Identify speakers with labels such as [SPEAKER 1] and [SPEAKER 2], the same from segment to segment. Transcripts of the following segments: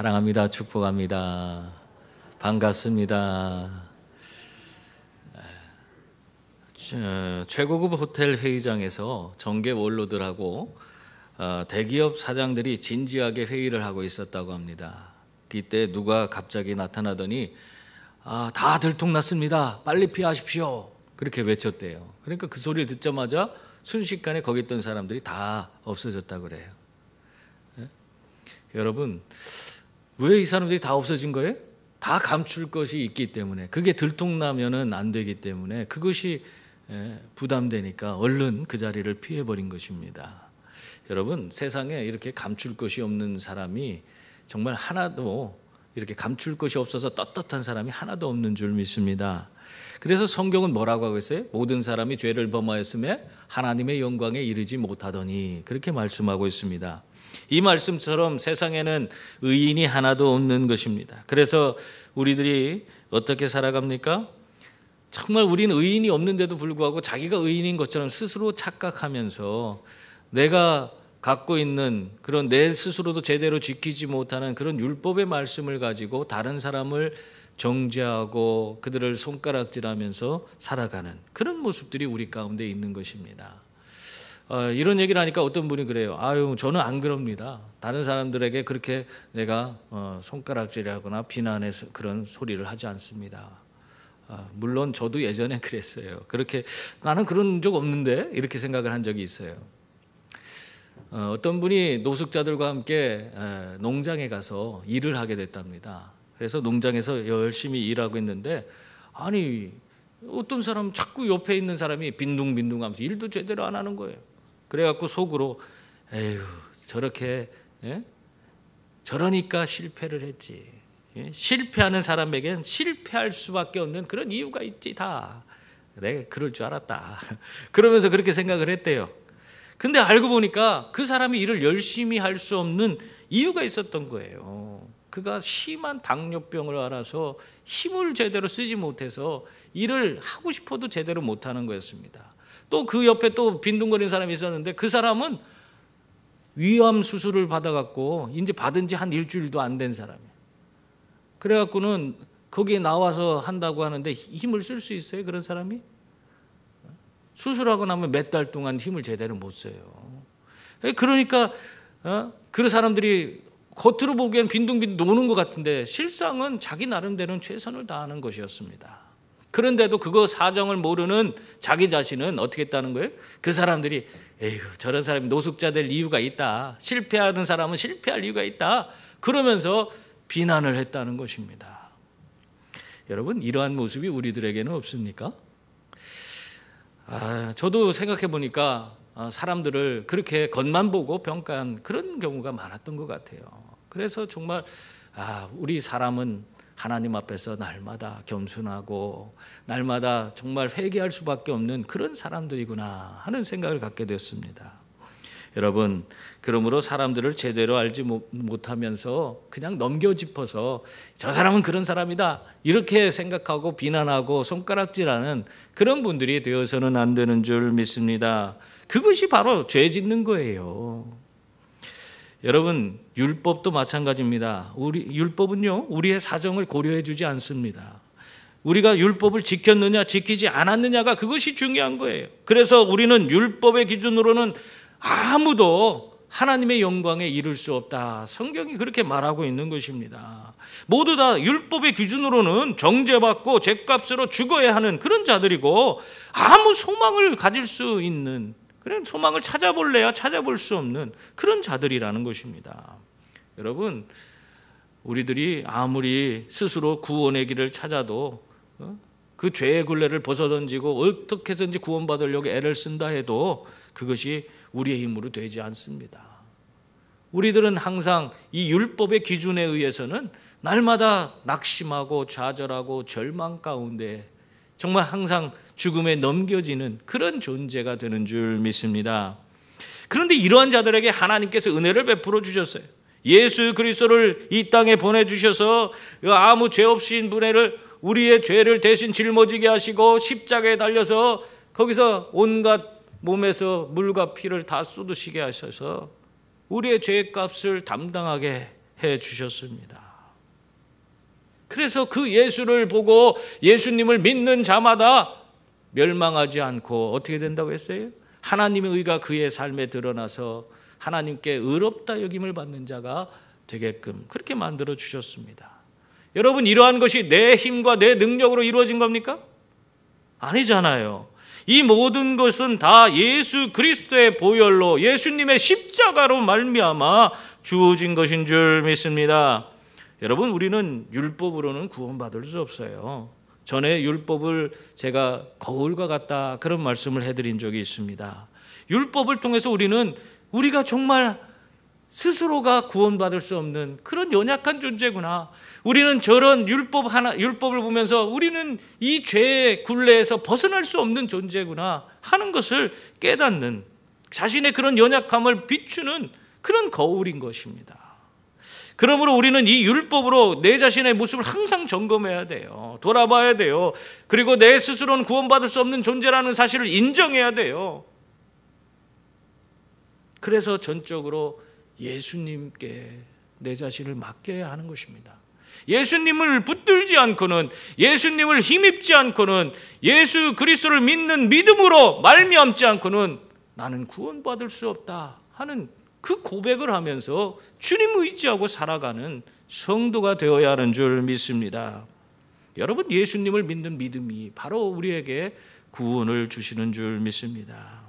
[SPEAKER 1] 사랑합니다. 축복합니다. 반갑습니다. 최고급 호텔 회의장에서 정계 원로들하고 대기업 사장들이 진지하게 회의를 하고 있었다고 합니다. 이때 누가 갑자기 나타나더니 다 들통났습니다. 빨리 피하십시오. 그렇게 외쳤대요. 그러니까 그 소리를 듣자마자 순식간에 거기 있던 사람들이 다 없어졌다고 그래요. 네? 여러분, 왜 이 사람들이 다 없어진 거예요? 다 감출 것이 있기 때문에, 그게 들통나면은 안 되기 때문에 그것이 부담되니까 얼른 그 자리를 피해버린 것입니다. 여러분, 세상에 이렇게 감출 것이 없는 사람이 정말 하나도, 이렇게 감출 것이 없어서 떳떳한 사람이 하나도 없는 줄 믿습니다. 그래서 성경은 뭐라고 하고 있어요? 모든 사람이 죄를 범하였음에 하나님의 영광에 이르지 못하더니, 그렇게 말씀하고 있습니다. 이 말씀처럼 세상에는 의인이 하나도 없는 것입니다. 그래서 우리들이 어떻게 살아갑니까? 정말 우리는 의인이 없는데도 불구하고 자기가 의인인 것처럼 스스로 착각하면서 내가 갖고 있는 그런 내 스스로도 제대로 지키지 못하는 그런 율법의 말씀을 가지고 다른 사람을 정죄하고 그들을 손가락질하면서 살아가는 그런 모습들이 우리 가운데 있는 것입니다. 이런 얘기를 하니까 어떤 분이 그래요. 저는 안 그럽니다. 다른 사람들에게 그렇게 내가 손가락질하거나 비난해서 그런 소리를 하지 않습니다. 물론 저도 예전에 그랬어요. 그렇게 나는 그런 적 없는데 이렇게 생각을 한 적이 있어요. 어떤 분이 노숙자들과 함께 농장에 가서 일을 하게 됐답니다. 그래서 농장에서 열심히 일하고 있는데 어떤 사람 자꾸 옆에 있는 사람이 빈둥빈둥하면서 일도 제대로 안 하는 거예요. 그래갖고 속으로 저러니까 실패를 했지. 실패하는 사람에겐 실패할 수밖에 없는 그런 이유가 있지 다. 내가 그럴 줄 알았다. 그러면서 그렇게 생각을 했대요. 근데 알고 보니까 그 사람이 일을 열심히 할 수 없는 이유가 있었던 거예요. 그가 심한 당뇨병을 앓아서 힘을 제대로 쓰지 못해서 일을 하고 싶어도 제대로 못하는 거였습니다. 또 그 옆에 또 빈둥거리는 사람이 있었는데 그 사람은 위암 수술을 받아갖고 이제 받은 지 한 일주일도 안 된 사람이에요. 그래갖고는 거기에 나와서 한다고 하는데 힘을 쓸 수 있어요? 그런 사람이? 수술하고 나면 몇 달 동안 힘을 제대로 못 써요. 그러니까 그 사람들이 겉으로 보기엔 빈둥빈둥 노는 것 같은데 실상은 자기 나름대로는 최선을 다하는 것이었습니다. 그런데도 그거 사정을 모르는 자기 자신은 어떻게 했다는 거예요? 그 사람들이 저런 사람이 노숙자 될 이유가 있다. 실패하는 사람은 실패할 이유가 있다. 그러면서 비난을 했다는 것입니다. 여러분, 이러한 모습이 우리들에게는 없습니까? 저도 생각해 보니까 사람들을 그렇게 겉만 보고 평가한 그런 경우가 많았던 것 같아요. 그래서 정말 우리 사람은 하나님 앞에서 날마다 겸손하고 날마다 정말 회개할 수밖에 없는 그런 사람들이구나 하는 생각을 갖게 됐습니다. 여러분, 그러므로 사람들을 제대로 알지 못하면서 그냥 넘겨짚어서 저 사람은 그런 사람이다 이렇게 생각하고 비난하고 손가락질하는 그런 분들이 되어서는 안 되는 줄 믿습니다. 그것이 바로 죄 짓는 거예요. 여러분, 율법도 마찬가지입니다. 율법은요, 우리의 사정을 고려해 주지 않습니다. 우리가 율법을 지켰느냐 지키지 않았느냐가 그것이 중요한 거예요. 그래서 우리는 율법의 기준으로는 아무도 하나님의 영광에 이를 수 없다. 성경이 그렇게 말하고 있는 것입니다. 모두 다 율법의 기준으로는 정죄받고 죗값으로 죽어야 하는 그런 자들이고 아무 소망을 가질 수 있는, 그런 소망을 찾아볼래야 찾아볼 수 없는 그런 자들이라는 것입니다. 여러분, 우리들이 아무리 스스로 구원의 길을 찾아도 그 죄의 굴레를 벗어던지고 어떻게 해서든지 구원받으려고 애를 쓴다 해도 그것이 우리의 힘으로 되지 않습니다. 우리들은 항상 이 율법의 기준에 의해서는 날마다 낙심하고 좌절하고 절망 가운데 정말 항상 죽음에 넘겨지는 그런 존재가 되는 줄 믿습니다. 그런데 이러한 자들에게 하나님께서 은혜를 베풀어 주셨어요. 예수 그리스도를 이 땅에 보내주셔서 아무 죄 없인 분을 우리의 죄를 대신 짊어지게 하시고 십자가에 달려서 거기서 온갖 몸에서 물과 피를 다 쏟으시게 하셔서 우리의 죄값을 담당하게 해 주셨습니다. 그래서 그 예수를 보고 예수님을 믿는 자마다 멸망하지 않고 어떻게 된다고 했어요? 하나님의 의가 그의 삶에 드러나서 하나님께 의롭다 여김을 받는 자가 되게끔 그렇게 만들어 주셨습니다. 여러분, 이러한 것이 내 힘과 내 능력으로 이루어진 겁니까? 아니잖아요. 이 모든 것은 다 예수 그리스도의 보혈로, 예수님의 십자가로 말미암아 주어진 것인 줄 믿습니다. 여러분, 우리는 율법으로는 구원받을 수 없어요. 전에 율법을 제가 거울과 같다 그런 말씀을 해드린 적이 있습니다. 율법을 통해서 우리가 정말 스스로가 구원받을 수 없는 그런 연약한 존재구나. 우리는 저런 율법을 보면서 우리는 이 죄의 굴레에서 벗어날 수 없는 존재구나 하는 것을 깨닫는, 자신의 그런 연약함을 비추는 그런 거울인 것입니다. 그러므로 우리는 이 율법으로 내 자신의 모습을 항상 점검해야 돼요. 돌아봐야 돼요. 그리고 내 스스로는 구원받을 수 없는 존재라는 사실을 인정해야 돼요. 그래서 전적으로 예수님께 내 자신을 맡겨야 하는 것입니다. 예수님을 붙들지 않고는, 예수님을 힘입지 않고는, 예수 그리스도를 믿는 믿음으로 말미암지 않고는 나는 구원받을 수 없다 하는 그 고백을 하면서 주님 의지하고 살아가는 성도가 되어야 하는 줄 믿습니다. 여러분, 예수님을 믿는 믿음이 바로 우리에게 구원을 주시는 줄 믿습니다.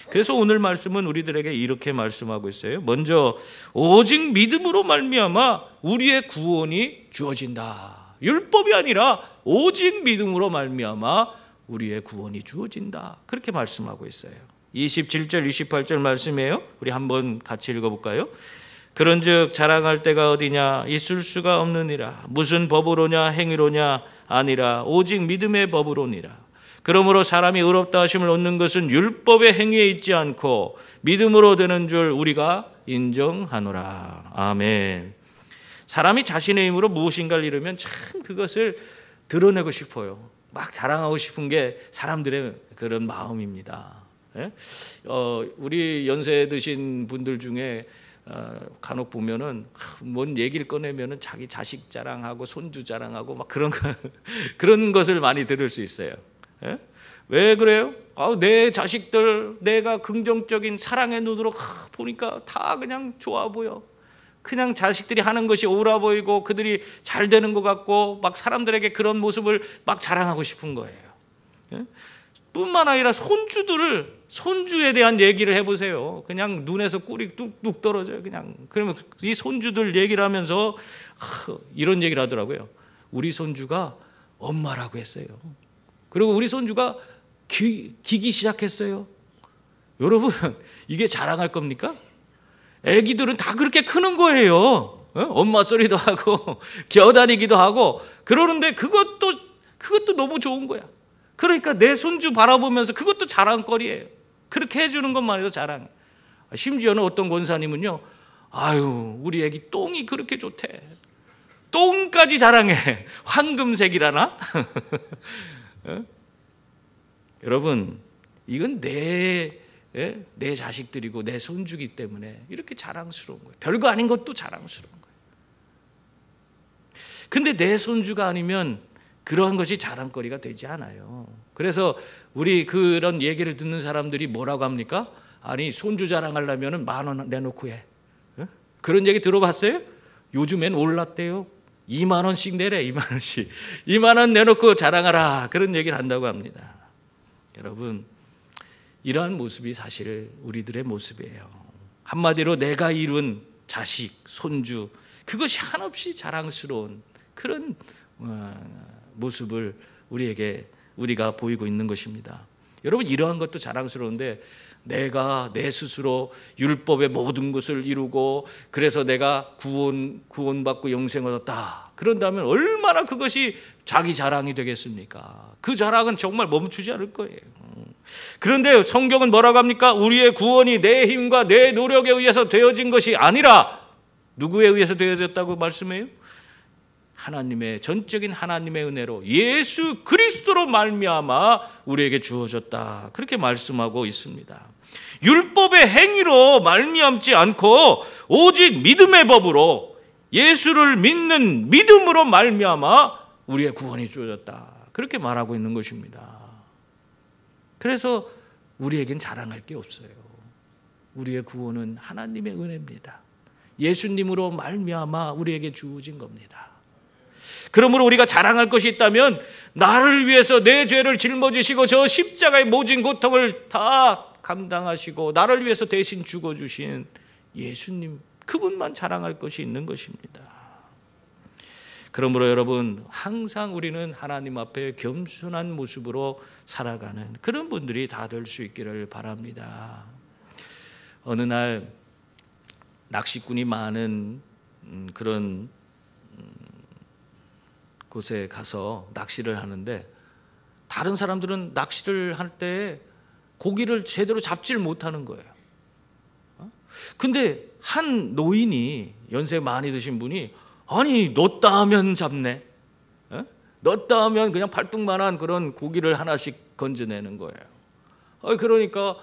[SPEAKER 1] 그래서 오늘 말씀은 우리들에게 이렇게 말씀하고 있어요. 먼저 오직 믿음으로 말미암아 우리의 구원이 주어진다. 율법이 아니라 오직 믿음으로 말미암아 우리의 구원이 주어진다. 그렇게 말씀하고 있어요. 27절 28절 말씀이에요. 우리 한번 같이 읽어볼까요? 그런즉 자랑할 때가 어디냐? 있을 수가 없느니라. 무슨 법으로냐? 행위로냐? 아니라 오직 믿음의 법으로니라. 그러므로 사람이 의롭다 하심을 얻는 것은 율법의 행위에 있지 않고 믿음으로 되는 줄 우리가 인정하노라. 아멘. 사람이 자신의 힘으로 무엇인가를 이루면 참 그것을 드러내고 싶어요. 막 자랑하고 싶은 게 사람들의 그런 마음입니다. 우리 연세 드신 분들 중에 간혹 보면은 뭔 얘기를 꺼내면은 자기 자식 자랑하고 손주 자랑하고 막 그런 것을 많이 들을 수 있어요. 왜 그래요? 내 자식들 내가 긍정적인 사랑의 눈으로 보니까 다 그냥 좋아 보여. 그냥 자식들이 하는 것이 옳아 보이고 그들이 잘 되는 것 같고 막 사람들에게 그런 모습을 막 자랑하고 싶은 거예요. 뿐만 아니라 손주에 대한 얘기를 해보세요. 그냥 눈에서 꿀이 뚝뚝 떨어져요. 그냥 그러면 이 손주들 얘기를 하면서 이런 얘기를 하더라고요. 우리 손주가 엄마라고 했어요. 그리고 우리 손주가 기기 시작했어요. 여러분, 이게 자랑할 겁니까? 애기들은 다 그렇게 크는 거예요. 엄마 소리도 하고 기어다니기도 하고 그러는데 그것도 너무 좋은 거야. 그러니까 내 손주 바라보면서 그것도 자랑거리예요. 그렇게 해주는 것만 해도 자랑해. 심지어는 어떤 권사님은요, 우리 애기 똥이 그렇게 좋대. 똥까지 자랑해. 황금색이라나? 여러분, 이건 내 자식들이고 내 손주기 때문에 이렇게 자랑스러운 거예요. 별거 아닌 것도 자랑스러운 거예요. 근데 내 손주가 아니면 그러한 것이 자랑거리가 되지 않아요. 그래서 우리 그런 얘기를 듣는 사람들이 뭐라고 합니까? 아니, 손주 자랑하려면 10,000원 내놓고 해. 그런 얘기 들어봤어요? 요즘엔 올랐대요. 20,000원씩 내래. 20,000원씩 20,000원 내놓고 자랑하라. 그런 얘기를 한다고 합니다. 여러분, 이러한 모습이 사실 우리들의 모습이에요. 한마디로 내가 이룬 자식, 손주, 그것이 한없이 자랑스러운 그런 모습을 우리가 보이고 있는 것입니다. 여러분, 이러한 것도 자랑스러운데 내가 내 스스로 율법의 모든 것을 이루고 그래서 내가 구원받고 영생을 얻었다. 그런다면 얼마나 그것이 자기 자랑이 되겠습니까? 그 자랑은 정말 멈추지 않을 거예요. 그런데 성경은 뭐라고 합니까? 우리의 구원이 내 힘과 내 노력에 의해서 되어진 것이 아니라 누구에 의해서 되어졌다고 말씀해요? 하나님의 전적인 하나님의 은혜로 예수 그리스도로 말미암아 우리에게 주어졌다. 그렇게 말씀하고 있습니다. 율법의 행위로 말미암지 않고 오직 믿음의 법으로 예수를 믿는 믿음으로 말미암아 우리의 구원이 주어졌다. 그렇게 말하고 있는 것입니다. 그래서 우리에겐 자랑할 게 없어요. 우리의 구원은 하나님의 은혜입니다. 예수님으로 말미암아 우리에게 주어진 겁니다. 그러므로 우리가 자랑할 것이 있다면 나를 위해서 내 죄를 짊어지시고 저 십자가의 모진 고통을 다 감당하시고 나를 위해서 대신 죽어주신 예수님, 그분만 자랑할 것이 있는 것입니다. 그러므로 여러분, 항상 우리는 하나님 앞에 겸손한 모습으로 살아가는 그런 분들이 다 될 수 있기를 바랍니다. 어느 날 낚시꾼이 많은 그런 곳에 가서 낚시를 하는데 다른 사람들은 낚시를 할 때 고기를 제대로 잡질 못하는 거예요. 근데 한 노인이, 연세 많이 드신 분이, 아니 넣었다 하면 잡네, 넣었다 하면 그냥 팔뚝만한 그런 고기를 하나씩 건져내는 거예요. 그러니까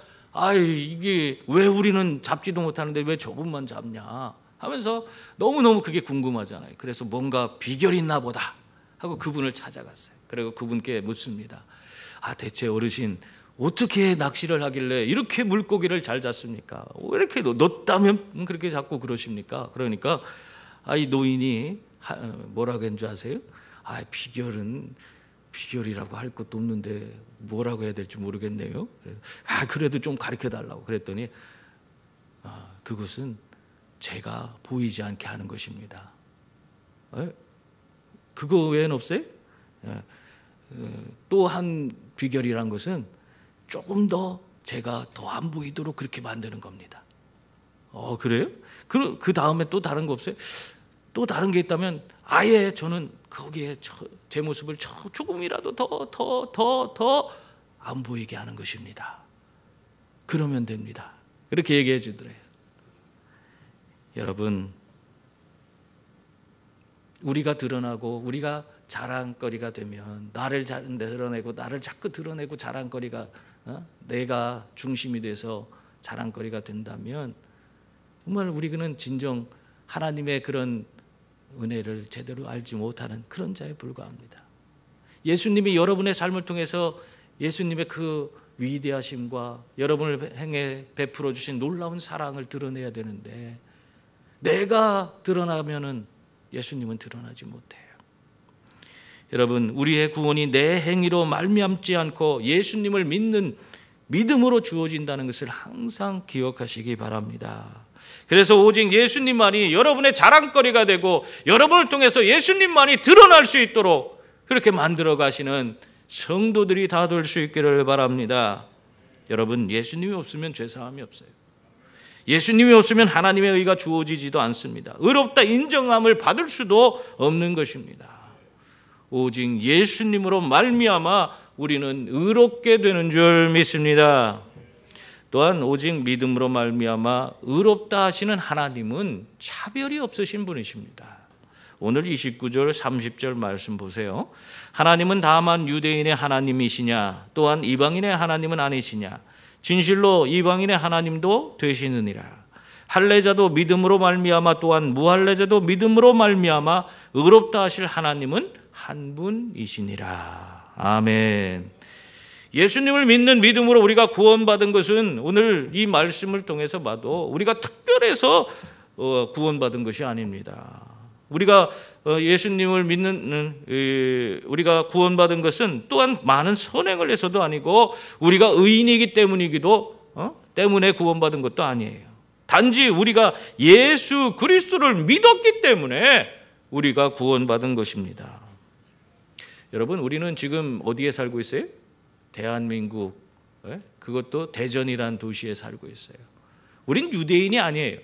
[SPEAKER 1] 이게 왜 우리는 잡지도 못하는데 왜 저분만 잡냐 하면서 너무너무 그게 궁금하잖아요. 그래서 뭔가 비결이 있나 보다 하고 그분을 찾아갔어요. 그리고 그분께 묻습니다. 대체 어르신 어떻게 낚시를 하길래 이렇게 물고기를 잘 잡습니까? 왜 이렇게 넣었다면 그렇게 잡고 그러십니까? 그러니까 이 노인이 뭐라고 했는 줄 아세요? 비결이라고 할 것도 없는데 뭐라고 해야 될지 모르겠네요. 그래도 좀 가르쳐 달라고 그랬더니 그것은 제가 보이지 않게 하는 것입니다. 그거 외엔 없어요? 또 한 비결이란 것은 조금 더 제가 더 안 보이도록 그렇게 만드는 겁니다. 그래요? 그 다음에 또 다른 거 없어요? 또 다른 게 있다면 아예 저는 거기에 제 모습을 조금이라도 더 안 보이게 하는 것입니다. 그러면 됩니다. 그렇게 얘기해 주더래요. 여러분, 우리가 드러나고 우리가 자랑거리가 되면 나를 드러내고 나를 자꾸 드러내고 자랑거리가 내가 중심이 돼서 자랑거리가 된다면 정말 우리는 진정 하나님의 그런 은혜를 제대로 알지 못하는 그런 자에 불과합니다. 예수님이 여러분의 삶을 통해서 예수님의 그 위대하심과 여러분을 향해 베풀어 주신 놀라운 사랑을 드러내야 되는데 내가 드러나면은 예수님은 드러나지 못해요. 여러분, 우리의 구원이 내 행위로 말미암지 않고 예수님을 믿는 믿음으로 주어진다는 것을 항상 기억하시기 바랍니다. 그래서 오직 예수님만이 여러분의 자랑거리가 되고 여러분을 통해서 예수님만이 드러날 수 있도록 그렇게 만들어 가시는 성도들이 다 될 수 있기를 바랍니다. 여러분, 예수님이 없으면 죄사함이 없어요. 예수님이 없으면 하나님의 의가 주어지지도 않습니다. 의롭다 인정함을 받을 수도 없는 것입니다. 오직 예수님으로 말미암아 우리는 의롭게 되는 줄 믿습니다. 또한 오직 믿음으로 말미암아 의롭다 하시는 하나님은 차별이 없으신 분이십니다. 오늘 29절 30절 말씀 보세요. 하나님은 다만 유대인의 하나님이시냐 또한 이방인의 하나님은 아니시냐 진실로 이방인의 하나님도 되시느니라. 할례자도 믿음으로 말미암아 또한 무할례자도 믿음으로 말미암아 의롭다 하실 하나님은 한 분이시니라. 아멘. 예수님을 믿는 믿음으로 우리가 구원받은 것은 오늘 이 말씀을 통해서 봐도 우리가 특별해서 구원받은 것이 아닙니다. 우리가 예수님을 믿는 우리가 구원받은 것은 또한 많은 선행을 해서도 아니고 우리가 의인이기 때문에 구원받은 것도 아니에요. 단지 우리가 예수 그리스도를 믿었기 때문에 우리가 구원받은 것입니다. 여러분, 우리는 지금 어디에 살고 있어요? 대한민국, 그것도 대전이라는 도시에 살고 있어요. 우린 유대인이 아니에요.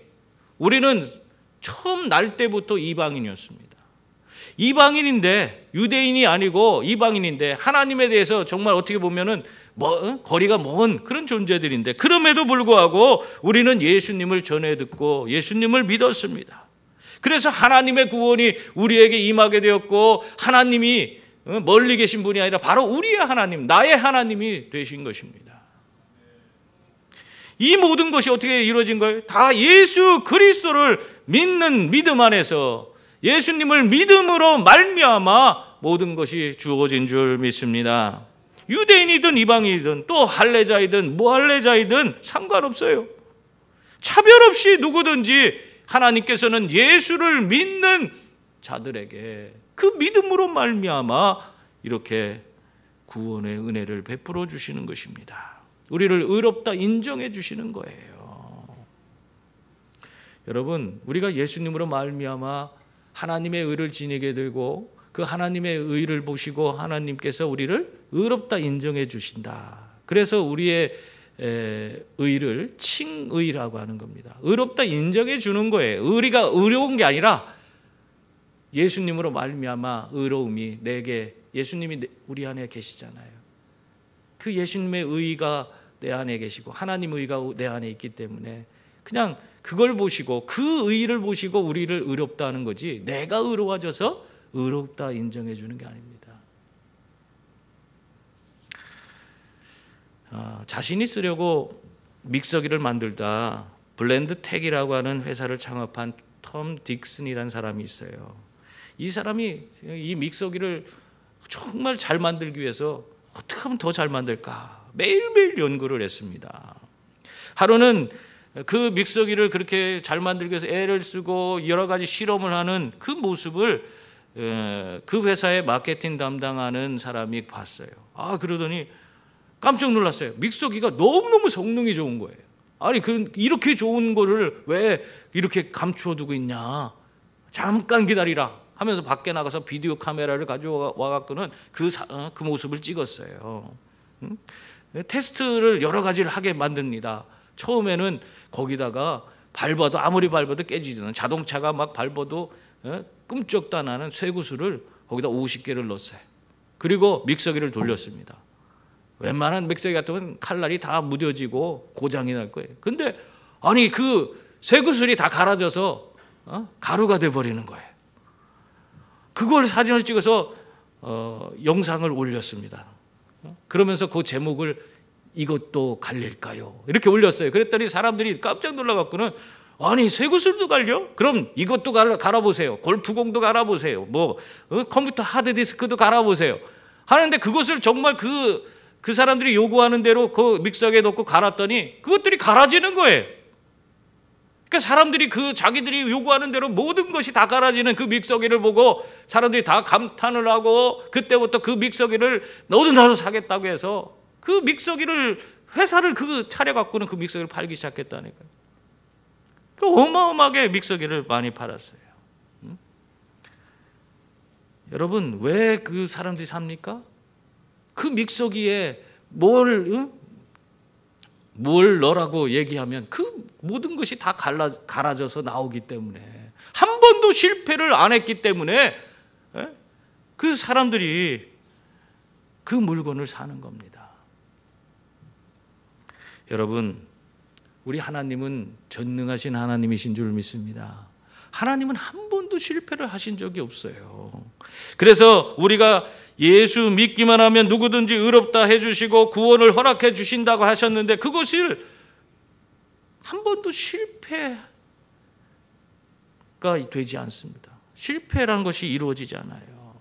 [SPEAKER 1] 우리는 처음 날 때부터 이방인이었습니다. 이방인인데, 유대인이 아니고 이방인인데 하나님에 대해서 정말 어떻게 보면은 거리가 먼 그런 존재들인데 그럼에도 불구하고 우리는 예수님을 전해 듣고 예수님을 믿었습니다. 그래서 하나님의 구원이 우리에게 임하게 되었고 하나님이 멀리 계신 분이 아니라 바로 우리의 하나님, 나의 하나님이 되신 것입니다. 이 모든 것이 어떻게 이루어진 거예요? 다 예수 그리스도를 믿는 믿음 안에서 예수님을 믿음으로 말미암아 모든 것이 주어진 줄 믿습니다. 유대인이든 이방인이든 또 할례자이든 무할례자이든 상관없어요. 차별 없이 누구든지 하나님께서는 예수를 믿는 자들에게 그 믿음으로 말미암아 이렇게 구원의 은혜를 베풀어 주시는 것입니다. 우리를 의롭다 인정해 주시는 거예요. 여러분, 우리가 예수님으로 말미암아 하나님의 의를 지니게 되고 그 하나님의 의를 보시고 하나님께서 우리를 의롭다 인정해 주신다. 그래서 우리의 의를 칭의라고 하는 겁니다. 의롭다 인정해 주는 거예요. 우리가 의로운 게 아니라 예수님으로 말미암아 의로움이 내게, 예수님이 우리 안에 계시잖아요. 그 예수님의 의가 내 안에 계시고 하나님의 의가 내 안에 있기 때문에 그냥 그걸 보시고 그 의를 보시고 우리를 의롭다 하는 거지, 내가 의로워져서 의롭다 인정해 주는 게 아닙니다. 자신이 쓰려고 믹서기를 만들다 블렌드텍이라고 하는 회사를 창업한 톰 딕슨이라는 사람이 있어요. 이 사람이 이 믹서기를 정말 잘 만들기 위해서 어떻게 하면 더 잘 만들까 매일매일 연구를 했습니다. 하루는 그 믹서기를 그렇게 잘 만들기 위해서 애를 쓰고 여러 가지 실험을 하는 그 모습을 그 회사의 마케팅 담당하는 사람이 봤어요. 그러더니 깜짝 놀랐어요. 믹서기가 너무너무 성능이 좋은 거예요. 아니, 이렇게 좋은 거를 왜 이렇게 감추어 두고 있냐. 잠깐 기다리라 하면서 밖에 나가서 비디오 카메라를 가져와 갖고는 그 모습을 찍었어요. 테스트를 여러 가지를 하게 만듭니다. 처음에는 거기다가 밟아도 아무리 밟아도 깨지지 않는 자동차가 막 밟아도 끔찍도 안 하는 쇠구슬을 거기다 50개를 넣었어요. 그리고 믹서기를 돌렸습니다. 웬만한 믹서기 같으면 칼날이 다 무뎌지고 고장이 날 거예요. 근데 아니 그 쇠구슬이 다 갈아져서 가루가 돼버리는 거예요. 그걸 사진을 찍어서 영상을 올렸습니다. 그러면서 그 제목을 이것도 갈릴까요? 이렇게 올렸어요. 그랬더니 사람들이 깜짝 놀라갖고는 아니 쇠구슬도 갈려? 그럼 이것도 갈아보세요. 골프공도 갈아보세요. 컴퓨터 하드디스크도 갈아보세요. 하는데 그것을 정말 그 사람들이 요구하는 대로 그 믹서기에 넣고 갈았더니 그것들이 갈아지는 거예요. 그러니까 사람들이 자기들이 요구하는 대로 모든 것이 다 갈아지는 그 믹서기를 보고 사람들이 다 감탄을 하고 그때부터 그 믹서기를 너도 나도 사겠다고 해서 그 믹서기를 회사를 차려갖고는 그 믹서기를 팔기 시작했다니까요. 어마어마하게 믹서기를 많이 팔았어요. 여러분, 왜 그 사람들이 삽니까? 그 믹서기에 뭘 넣으라고 얘기하면 그 모든 것이 다 갈아져서 나오기 때문에, 한 번도 실패를 안 했기 때문에 그 사람들이 그 물건을 사는 겁니다. 여러분, 우리 하나님은 전능하신 하나님이신 줄 믿습니다. 하나님은 한 번도 실패를 하신 적이 없어요. 그래서 우리가 예수 믿기만 하면 누구든지 의롭다 해주시고 구원을 허락해 주신다고 하셨는데 그것을 한 번도 실패가 되지 않습니다. 실패란 것이 이루어지지 않아요.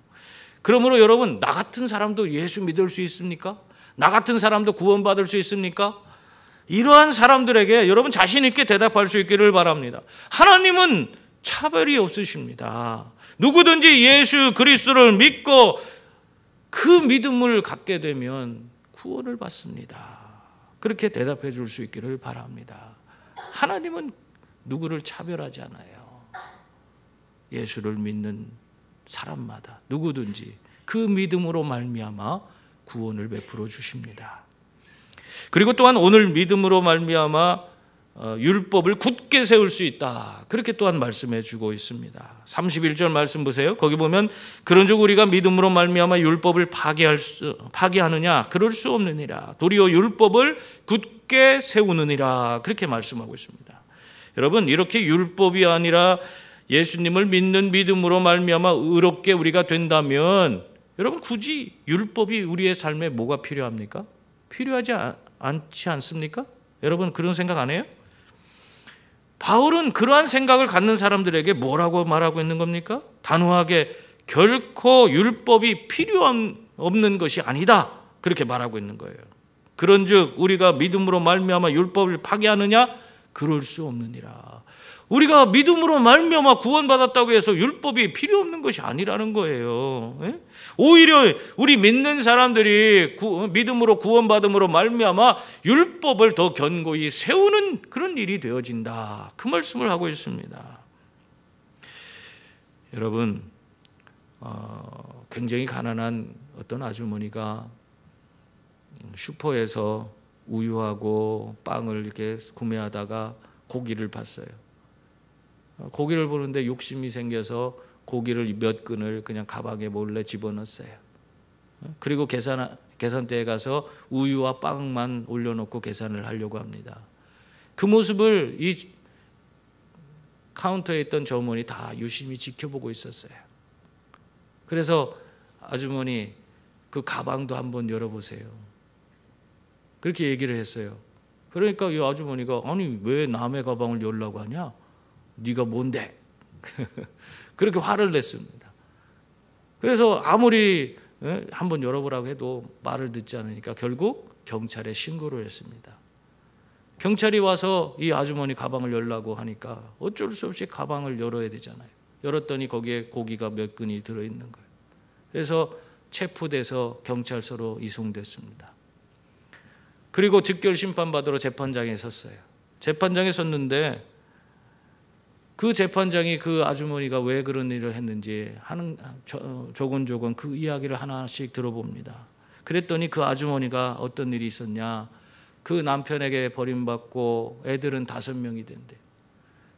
[SPEAKER 1] 그러므로 여러분, 나 같은 사람도 예수 믿을 수 있습니까? 나 같은 사람도 구원받을 수 있습니까? 이러한 사람들에게 여러분 자신 있게 대답할 수 있기를 바랍니다. 하나님은 차별이 없으십니다. 누구든지 예수 그리스도를 믿고 그 믿음을 갖게 되면 구원을 받습니다. 그렇게 대답해 줄 수 있기를 바랍니다. 하나님은 누구를 차별하지 않아요. 예수를 믿는 사람마다 누구든지 그 믿음으로 말미암아 구원을 베풀어 주십니다. 그리고 또한 오늘 믿음으로 말미암아 율법을 굳게 세울 수 있다. 그렇게 또한 말씀해 주고 있습니다. 31절 말씀 보세요. 거기 보면 그런즉 우리가 믿음으로 말미암아 율법을 파기하느냐? 그럴 수 없느니라. 도리어 율법을 굳게 세우느니라. 그렇게 말씀하고 있습니다. 여러분, 이렇게 율법이 아니라 예수님을 믿는 믿음으로 말미암아 의롭게 우리가 된다면 여러분, 굳이 율법이 우리의 삶에 뭐가 필요합니까? 필요하지 않지 않습니까? 여러분, 그런 생각 안 해요? 바울은 그러한 생각을 갖는 사람들에게 뭐라고 말하고 있는 겁니까? 단호하게 결코 율법이 필요 없는 것이 아니다, 그렇게 말하고 있는 거예요. 그런즉 우리가 믿음으로 말미암아 율법을 파기하느냐? 그럴 수 없느니라. 우리가 믿음으로 말미암아 구원받았다고 해서 율법이 필요 없는 것이 아니라는 거예요. 오히려 우리 믿는 사람들이 믿음으로 구원받음으로 말미암아 율법을 더 견고히 세우는 그런 일이 되어진다, 그 말씀을 하고 있습니다. 여러분, 굉장히 가난한 어떤 아주머니가 슈퍼에서 우유하고 빵을 이렇게 구매하다가 고기를 봤어요. 고기를 보는데 욕심이 생겨서 고기를 몇 근을 그냥 가방에 몰래 집어넣었어요. 그리고 계산대에 가서 우유와 빵만 올려놓고 계산을 하려고 합니다. 그 모습을 이 카운터에 있던 점원이 다 유심히 지켜보고 있었어요. 그래서 아주머니, 그 가방도 한번 열어보세요, 그렇게 얘기를 했어요. 그러니까 이 아주머니가, 아니 왜 남의 가방을 열라고 하냐? 네가 뭔데? 그렇게 화를 냈습니다. 그래서 아무리 한번 열어보라고 해도 말을 듣지 않으니까 결국 경찰에 신고를 했습니다. 경찰이 와서 이 아주머니 가방을 열라고 하니까 어쩔 수 없이 가방을 열어야 되잖아요. 열었더니 거기에 고기가 몇 근이 들어있는 거예요. 그래서 체포돼서 경찰서로 이송됐습니다. 그리고 즉결 심판받으러 재판장에 섰어요. 재판장에 섰는데 그 재판장이 그 아주머니가 왜 그런 일을 했는지 조곤조곤 그 이야기를 하나씩 들어봅니다. 그랬더니 그 아주머니가 어떤 일이 있었냐, 그 남편에게 버림받고 애들은 5명이 된대.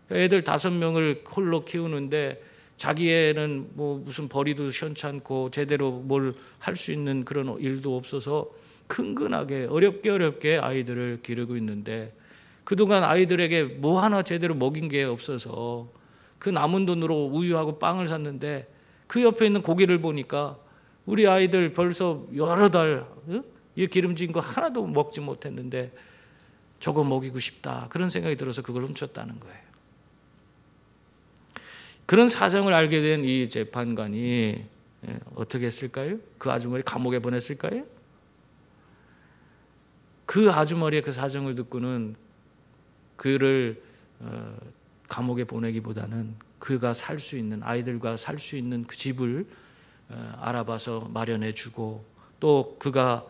[SPEAKER 1] 애들 5명을 홀로 키우는데 자기 애는 뭐 무슨 벌이도 시원찮고 제대로 뭘 할 수 있는 그런 일도 없어서 큰근하게 어렵게 아이들을 기르고 있는데, 그동안 아이들에게 뭐 하나 제대로 먹인 게 없어서 그 남은 돈으로 우유하고 빵을 샀는데 그 옆에 있는 고기를 보니까 우리 아이들 벌써 여러 달 이 기름진 거 하나도 먹지 못했는데 저거 먹이고 싶다, 그런 생각이 들어서 그걸 훔쳤다는 거예요. 그런 사정을 알게 된 이 재판관이 어떻게 했을까요? 그 아주머니 감옥에 보냈을까요? 그 아주머니의 그 사정을 듣고는 그를 감옥에 보내기보다는 그가 살 수 있는, 아이들과 살 수 있는 그 집을 알아봐서 마련해 주고, 또 그가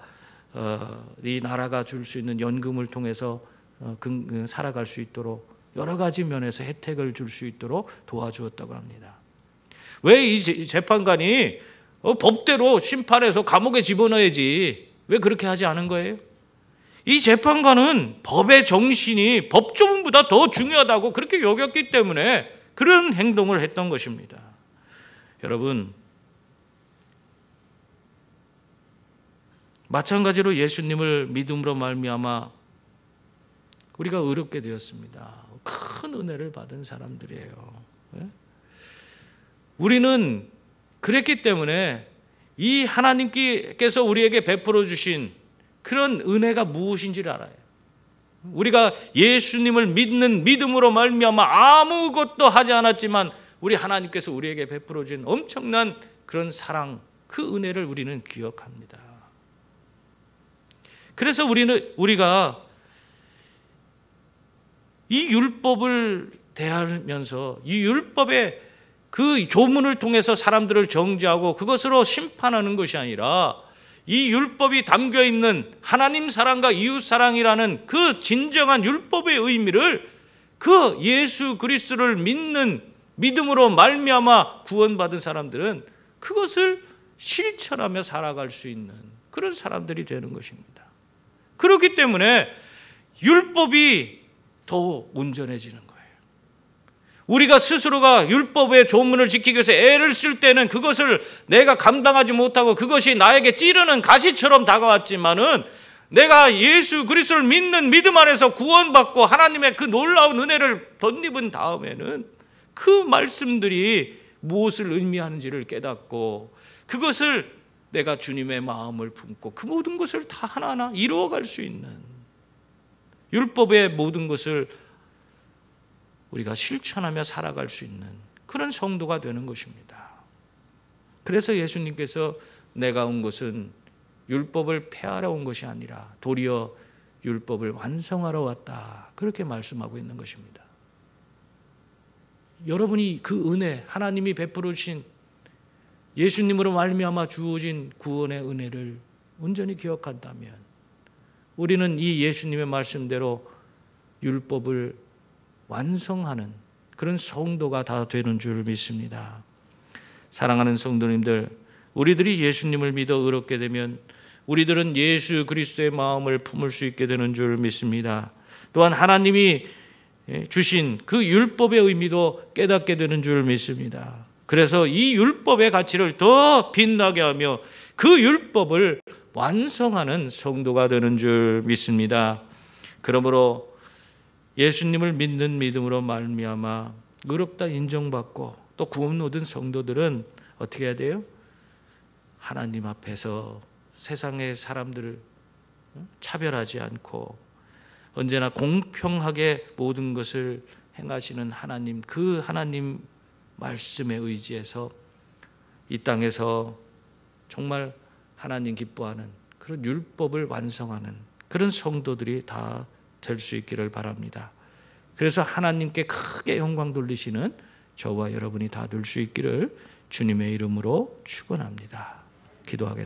[SPEAKER 1] 이 나라가 줄 수 있는 연금을 통해서 살아갈 수 있도록 여러 가지 면에서 혜택을 줄 수 있도록 도와주었다고 합니다. 왜 이 재판관이 법대로 심판해서 감옥에 집어넣어야지 왜 그렇게 하지 않은 거예요? 이 재판관은 법의 정신이 법조문보다 더 중요하다고 그렇게 여겼기 때문에 그런 행동을 했던 것입니다. 여러분, 마찬가지로 예수님을 믿음으로 말미암아 우리가 의롭게 되었습니다. 큰 은혜를 받은 사람들이에요. 우리는 그랬기 때문에 이 하나님께서 우리에게 베풀어 주신 그런 은혜가 무엇인지를 알아요. 우리가 예수님을 믿는 믿음으로 말미암아 아무것도 하지 않았지만 우리 하나님께서 우리에게 베풀어 준 엄청난 그런 사랑, 그 은혜를 우리는 기억합니다. 그래서 우리가 이 율법을 대하면서 이 율법의 그 조문을 통해서 사람들을 정죄하고 그것으로 심판하는 것이 아니라 이 율법이 담겨 있는 하나님 사랑과 이웃 사랑이라는 그 진정한 율법의 의미를 그 예수 그리스도를 믿는 믿음으로 말미암아 구원받은 사람들은 그것을 실천하며 살아갈 수 있는 그런 사람들이 되는 것입니다. 그렇기 때문에 율법이 더 온전해지는 거예요. 우리가 스스로가 율법의 조문을 지키기 위해서 애를 쓸 때는 그것을 내가 감당하지 못하고 그것이 나에게 찌르는 가시처럼 다가왔지만은 내가 예수 그리스도를 믿는 믿음 안에서 구원받고 하나님의 그 놀라운 은혜를 덧입은 다음에는 그 말씀들이 무엇을 의미하는지를 깨닫고 그것을 내가 주님의 마음을 품고 그 모든 것을 다 하나하나 이루어갈 수 있는 율법의 모든 것을 우리가 실천하며 살아갈 수 있는 그런 성도가 되는 것입니다. 그래서 예수님께서 내가 온 것은 율법을 폐하러 온 것이 아니라 도리어 율법을 완성하러 왔다, 그렇게 말씀하고 있는 것입니다. 여러분이 그 은혜, 하나님이 베풀어 주신 예수님으로 말미암아 주어진 구원의 은혜를 온전히 기억한다면 우리는 이 예수님의 말씀대로 율법을 완성하는 그런 성도가 다 되는 줄 믿습니다. 사랑하는 성도님들, 우리들이 예수님을 믿어 의롭게 되면 우리들은 예수 그리스도의 마음을 품을 수 있게 되는 줄 믿습니다. 또한 하나님이 주신 그 율법의 의미도 깨닫게 되는 줄 믿습니다. 그래서 이 율법의 가치를 더 빛나게 하며 그 율법을 완성하는 성도가 되는 줄 믿습니다. 그러므로 예수님을 믿는 믿음으로 말미암아 의롭다 인정받고 또 구원 얻은 성도들은 어떻게 해야 돼요? 하나님 앞에서 세상의 사람들을 차별하지 않고 언제나 공평하게 모든 것을 행하시는 하나님, 그 하나님 말씀에 의지해서 이 땅에서 정말 하나님 기뻐하는 그런 율법을 완성하는 그런 성도들이 다 될 수 있기를 바랍니다. 그래서 하나님께 크게 영광 돌리시는 저와 여러분이 다 될 수 있기를 주님의 이름으로 축원합니다. 기도하겠습니다.